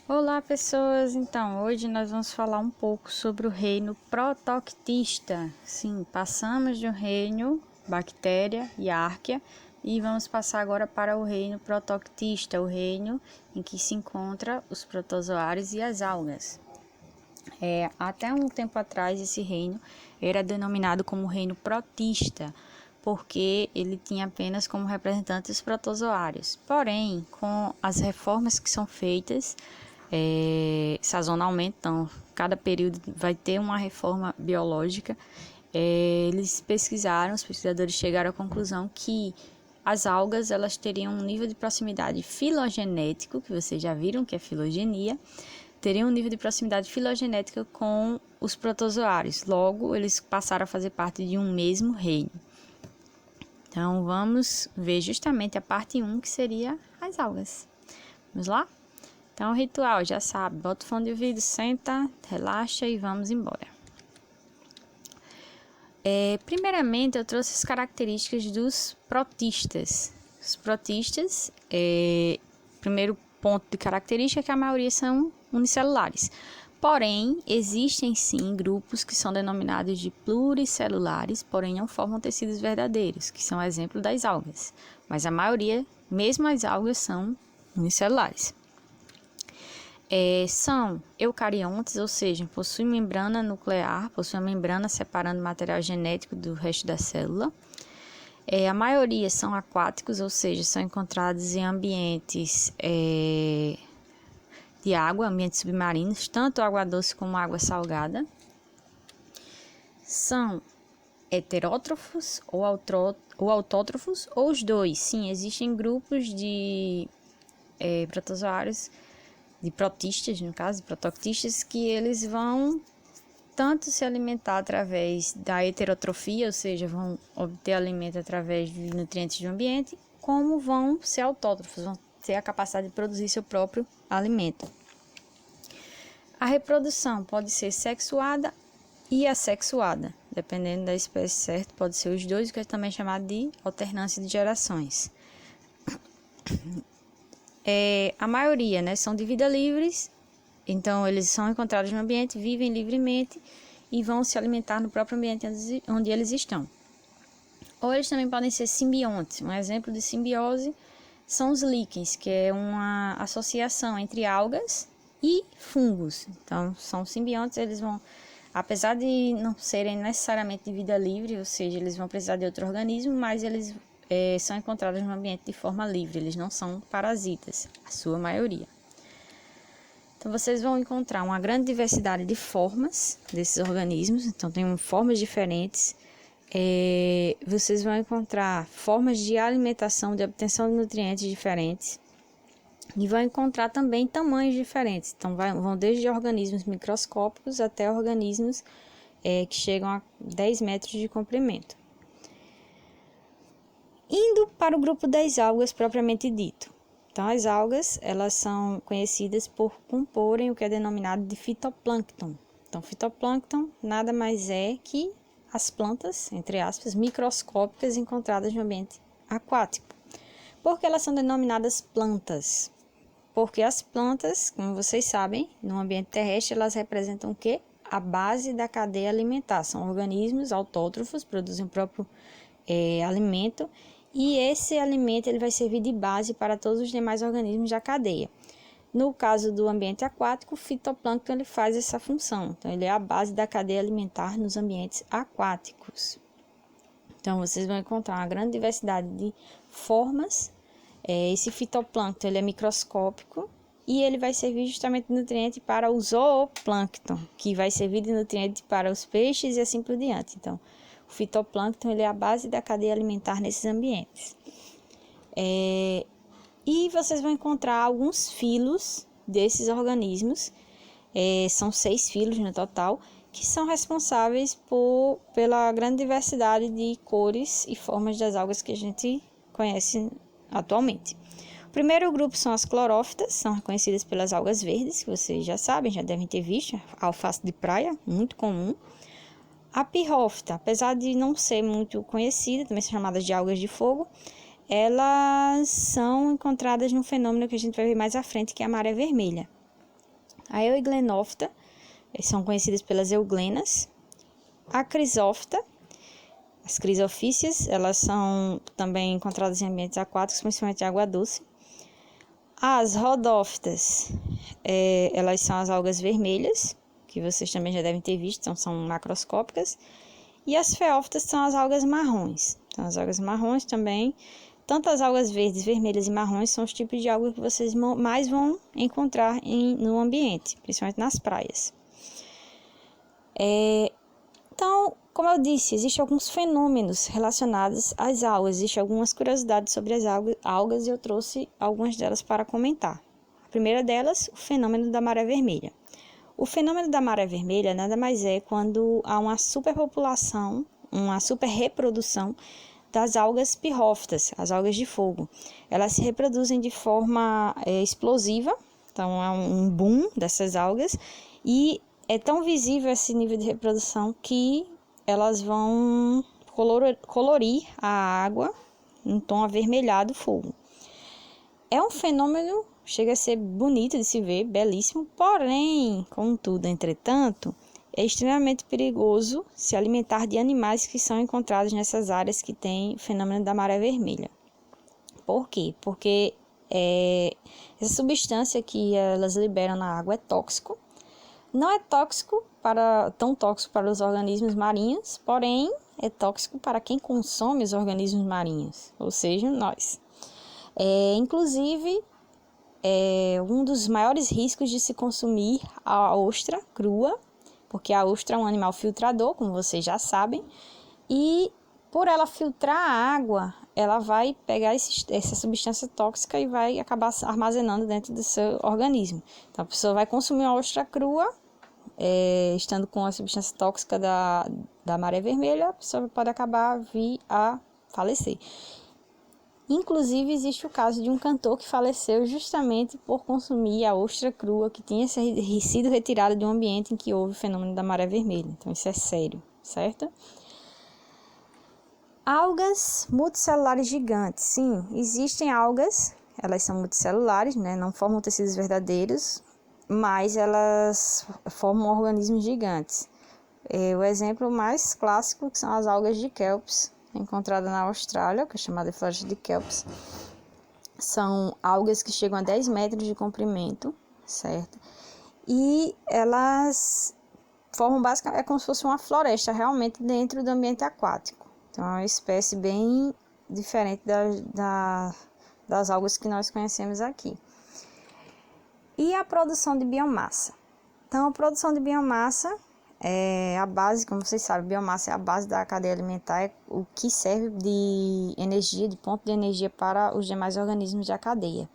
Olá, pessoas! Então, hoje nós vamos falar um pouco sobre o reino Protoctista. Sim, passamos de um reino Bactéria e Arquea e vamos passar agora para o reino Protoctista, o reino em que se encontram os protozoários e as algas. Até um tempo atrás, esse reino era denominado como reino protista, porque ele tinha apenas como representantes os protozoários. Porém, com as reformas que são feitas sazonalmente, então cada período vai ter uma reforma biológica, os pesquisadores chegaram à conclusão que as algas elas teriam um nível de proximidade filogenético, que vocês já viram que é filogenia, teriam um nível de proximidade filogenética com os protozoários. Logo, eles passaram a fazer parte de um mesmo reino. Então, vamos ver justamente a parte 1, que seria as algas. Vamos lá? Então, o ritual, já sabe, bota o fone de ouvido, senta, relaxa e vamos embora. Primeiramente, eu trouxe as características dos protistas. Os protistas, primeiro ponto de característica é que a maioria são unicelulares. Porém, existem sim grupos que são denominados de pluricelulares, porém não formam tecidos verdadeiros, que são exemplo das algas. Mas a maioria, mesmo as algas, são unicelulares. São eucariontes, ou seja, possuem membrana nuclear, possuem a membrana separando o material genético do resto da célula. A maioria são aquáticos, ou seja, são encontrados em ambientes de água, ambientes submarinos, tanto água doce como água salgada. São heterótrofos ou autótrofos, ou os dois. Sim, existem grupos de protozoários, de protistas, no caso, de protoctistas, que eles vão tanto se alimentar através da heterotrofia, ou seja, vão obter alimento através de nutrientes do ambiente, como vão ser autótrofos, vão ter a capacidade de produzir seu próprio alimento. A reprodução pode ser sexuada e assexuada, dependendo da espécie, certo? Pode ser os dois, que é também chamado de alternância de gerações. A maioria, né, são de vida livres, então eles são encontrados no ambiente, vivem livremente e vão se alimentar no próprio ambiente onde eles estão. Ou eles também podem ser simbiontes. Um exemplo de simbiose são os líquens, que é uma associação entre algas e fungos. Então, são simbiontes, eles vão, apesar de não serem necessariamente de vida livre, ou seja, eles vão precisar de outro organismo, mas eles são encontrados no ambiente de forma livre, eles não são parasitas, a sua maioria. Então, vocês vão encontrar uma grande diversidade de formas desses organismos, então tem formas diferentes. Vocês vão encontrar formas de alimentação, de obtenção de nutrientes diferentes. E vão encontrar também tamanhos diferentes, então vão desde organismos microscópicos até organismos que chegam a 10 metros de comprimento. Indo para o grupo das algas propriamente dito. Então, as algas, elas são conhecidas por comporem o que é denominado de fitoplâncton. Então, fitoplâncton nada mais é que as plantas, entre aspas, microscópicas encontradas no ambiente aquático. Por que elas são denominadas plantas? Porque as plantas, como vocês sabem, no ambiente terrestre, elas representam o quê? A base da cadeia alimentar. São organismos autótrofos, produzem o próprio alimento, e esse alimento ele vai servir de base para todos os demais organismos da cadeia. No caso do ambiente aquático, o fitoplâncton ele faz essa função. Então, ele é a base da cadeia alimentar nos ambientes aquáticos. Então, vocês vão encontrar uma grande diversidade de formas. Esse fitoplâncton ele é microscópico e ele vai servir justamente de nutriente para o zooplâncton, que vai servir de nutriente para os peixes e assim por diante. Então, o fitoplâncton ele é a base da cadeia alimentar nesses ambientes. E vocês vão encontrar alguns filos desses organismos, são 6 filos no total, que são responsáveis pela grande diversidade de cores e formas das algas que a gente conhece atualmente. O primeiro grupo são as clorófitas, são reconhecidas pelas algas verdes, que vocês já sabem, já devem ter visto, a alface de praia, muito comum. A pirrófita, apesar de não ser muito conhecida, também são chamadas de algas de fogo, elas são encontradas num fenômeno que a gente vai ver mais à frente, que é a maré vermelha. A Euglenófita, são conhecidas pelas euglenas. A Crisófita, as crisofícias, elas são também encontradas em ambientes aquáticos, principalmente água doce. As rodófitas, elas são as algas vermelhas, que vocês também já devem ter visto, então são macroscópicas. E as feófitas são as algas marrons. Então, as algas marrons também, tanto as algas verdes, vermelhas e marrons, são os tipos de algas que vocês mais vão encontrar no ambiente, principalmente nas praias. Então, como eu disse, existem alguns fenômenos relacionados às algas, existem algumas curiosidades sobre as algas e eu trouxe algumas delas para comentar. A primeira delas, o fenômeno da maré vermelha. O fenômeno da maré vermelha nada mais é quando há uma superpopulação, uma superreprodução das algas pirrófitas, as algas de fogo. Elas se reproduzem de forma explosiva, então é um boom dessas algas, e é tão visível esse nível de reprodução que elas vão colorir a água em tom avermelhado fogo. É um fenômeno, chega a ser bonito de se ver, belíssimo, porém, contudo, entretanto, é extremamente perigoso se alimentar de animais que são encontrados nessas áreas que tem o fenômeno da maré vermelha. Por quê? Porque essa substância que elas liberam na água é tóxico. Não é tão tóxico para os organismos marinhos, porém é tóxico para quem consome os organismos marinhos, ou seja, nós. Inclusive, um dos maiores riscos de se consumir a ostra crua, porque a ostra é um animal filtrador, como vocês já sabem, e por ela filtrar a água, ela vai pegar essa substância tóxica e vai acabar armazenando dentro do seu organismo. Então, a pessoa vai consumir a ostra crua, estando com a substância tóxica da maré vermelha, a pessoa pode acabar vir a falecer. Inclusive, existe o caso de um cantor que faleceu justamente por consumir a ostra crua que tinha sido retirada de um ambiente em que houve o fenômeno da maré vermelha. Então, isso é sério, certo? Algas multicelulares gigantes. Sim, existem algas, elas são multicelulares, né? Não formam tecidos verdadeiros, mas elas formam organismos gigantes. O exemplo mais clássico que são as algas de Kelps, encontrada na Austrália, que é chamada de floresta de Kelps. São algas que chegam a 10 metros de comprimento, certo? E elas formam basicamente, é como se fosse uma floresta realmente dentro do ambiente aquático. Então, é uma espécie bem diferente das algas que nós conhecemos aqui. E a produção de biomassa? Então, a produção de biomassa é a base, como vocês sabem, biomassa é a base da cadeia alimentar, é o que serve de energia, de ponto de energia para os demais organismos da cadeia.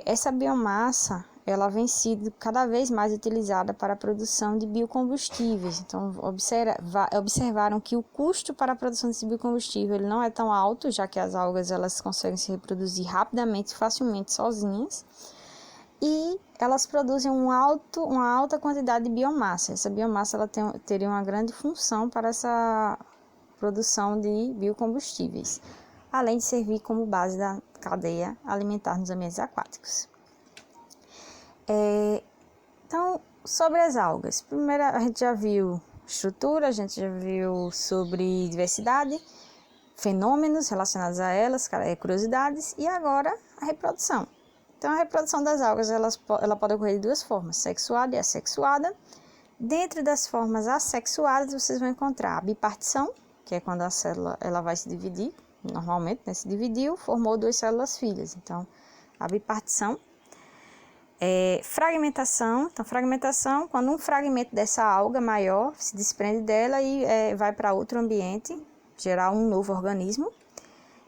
Essa biomassa, ela vem sendo cada vez mais utilizada para a produção de biocombustíveis. Então, observaram que o custo para a produção desse biocombustível ele não é tão alto, já que as algas elas conseguem se reproduzir rapidamente e facilmente sozinhas. E elas produzem uma alta quantidade de biomassa. Essa biomassa ela teria uma grande função para essa produção de biocombustíveis, além de servir como base da cadeia alimentar nos ambientes aquáticos. Então, sobre as algas. Primeiro, a gente já viu estrutura, a gente já viu sobre diversidade, fenômenos relacionados a elas, curiosidades, e agora a reprodução. Então, a reprodução das algas ela pode ocorrer de duas formas, sexuada e assexuada. Dentro das formas assexuadas, vocês vão encontrar a bipartição, que é quando a célula ela vai se dividir, normalmente, né, se dividiu, formou duas células filhas. Então, a bipartição. Fragmentação. Então, fragmentação, quando um fragmento dessa alga maior se desprende dela e vai para outro ambiente, gerar um novo organismo.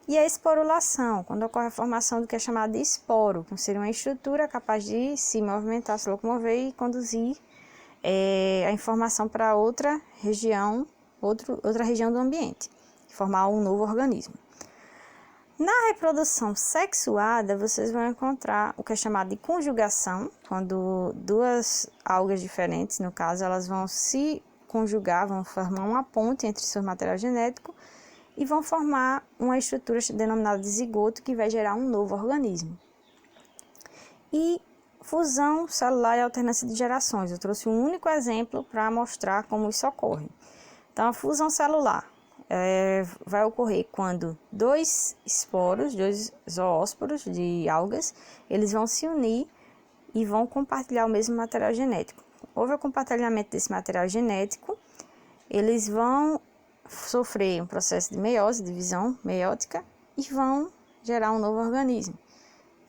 E a esporulação, quando ocorre a formação do que é chamado de esporo, que seria uma estrutura capaz de se movimentar, se locomover e conduzir a informação para outra região do ambiente, formar um novo organismo. Na reprodução sexuada, vocês vão encontrar o que é chamado de conjugação, quando duas algas diferentes, no caso, elas vão se conjugar, vão formar uma ponte entre seu material genético e vão formar uma estrutura denominada de zigoto, que vai gerar um novo organismo. E Fusão celular e alternância de gerações. Eu trouxe um único exemplo para mostrar como isso ocorre. Então, a fusão celular vai ocorrer quando dois zoósporos de algas, eles vão se unir e vão compartilhar o mesmo material genético. Houve o compartilhamento desse material genético, eles vão sofrer um processo de meiose, divisão meiótica, e vão gerar um novo organismo.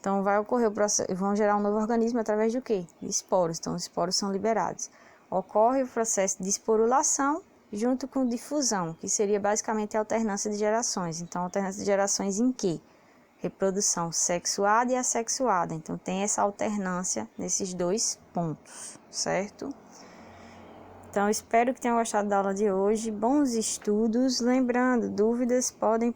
Então, vai ocorrer o processo, vão gerar um novo organismo através de quê? De esporos. Então, os esporos são liberados. Ocorre o processo de esporulação junto com difusão, que seria basicamente a alternância de gerações. Então, alternância de gerações em quê? Reprodução sexuada e assexuada. Então, tem essa alternância nesses dois pontos, certo? Então, espero que tenham gostado da aula de hoje. Bons estudos. Lembrando, dúvidas podem